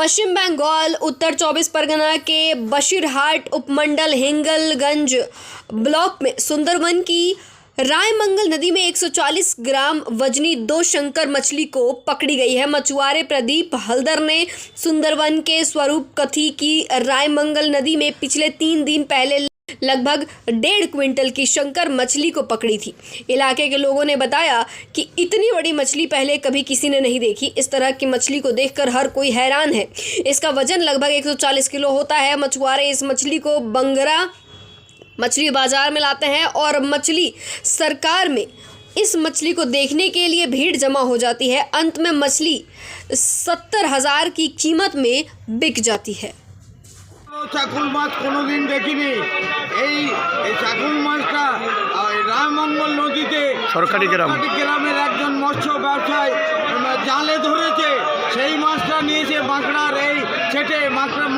पश्चिम बंगाल उत्तर 24 परगना के बशीरहाट उपमंडल हिंगलगंज ब्लॉक में सुंदरवन की रायमंगल नदी में 140 ग्राम वजनी 2 शंकर मछली को पकड़ी गई है। मछुआरे प्रदीप हल्दर ने सुंदरवन के स्वरूप कथी की रायमंगल नदी में पिछले 3 दिन पहले लगभग 1.5 क्विंटल की शंकर मछली को पकड़ी थी। इलाके के लोगों ने बताया कि इतनी बड़ी मछली पहले कभी किसी ने नहीं देखी। इस तरह की मछली को देखकर हर कोई हैरान है। इसका वजन लगभग 140 किलो होता है। मछुआरे इस मछली को बंगरा मछली बाजार में लाते हैं और मछली सरकार में इस मछली को देखने के लिए भीड़ जमा हो जाती है। अंत में मछली 70,000 की कीमत में बिक जाती है। চাকুল মাছ কোনোদিন দেখিনি। এই চাকুল মাছটা রায়মঙ্গল নদীতে সরকারি গ্রামের একজন মৎস্য ব্যবসায়ী জালে ধরেছে। সেই মাছটা নিয়েছে বাঁকড়ার এই ছেটে মাছরার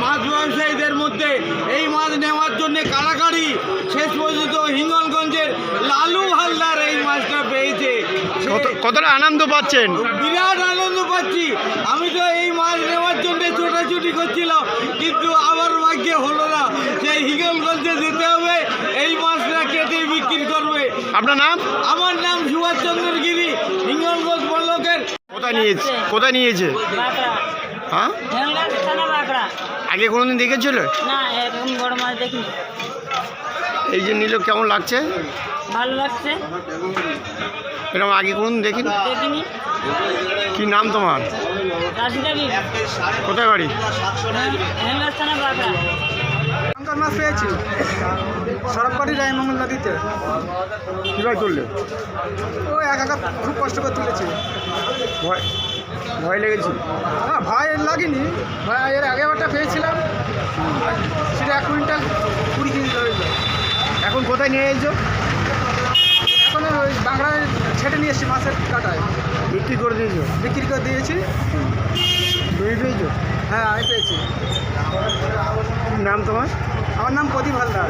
মাছ ব্যবসায়ীদের মধ্যে এই মাছ নেওয়ার জন্য কাড়াকাড়ি। শেষ পর্যন্ত হিঙ্গলগঞ্জের লালু হালদার এই মাছটা পেয়েছে। কতটা আনন্দ পাচ্ছেন? বিরাট আনন্দ পাচ্ছি। আমি তো এই মাছ নেওয়ার জন্য ছোটাছুটি করছিলাম, কিন্তু আমার ভাগ্যে হলো না। সেই হিঙ্গলগঞ্জে যেতে হবে, এই মাছটা কেটে বিক্রি করবে। আপনার নাম? আমার নাম সুভাষ চন্দ্র গিরি, হিঙ্গলগঞ্জ ব্লকের। কোথায় নিয়েছে? হ্যাঁ, আগে কোনোদিন দেখেছিল না? এরকম বড় মাছ দেখিনি। এই যে নিল, কেমন লাগছে? ভালো লাগছে। এরকম আগে কোনোদিন দেখিনি। কি নাম তোমার? রাশিদা বিবি। কোথায় বাড়ি? হেঙ্গার থানা বাগড়া। শঙ্কর মাছ পেয়েছি সরকারি রায়মঙ্গল নদীতে। কীভাবে তুললে? ও একা খুব কষ্ট করে তুলেছি। ভয় লেগেছে? না, ভয় লাগেনি। এর আগেবারটা পেয়েছিলাম, সেটা 1 কুইন্টাল 20 কেজি হয়েছে। এখন কোথায় নিয়ে এসেছো? এখন ওই বাংলায় ছেটে নিয়ে এসেছি মাছের কাটায়। বিক্রি করে দিয়েছো? বিক্রি করে দিয়েছি। তুমি পেয়েছো? হ্যাঁ, আমি পেয়েছি। নাম তোমার? আমার নাম প্রদীপ হালদার।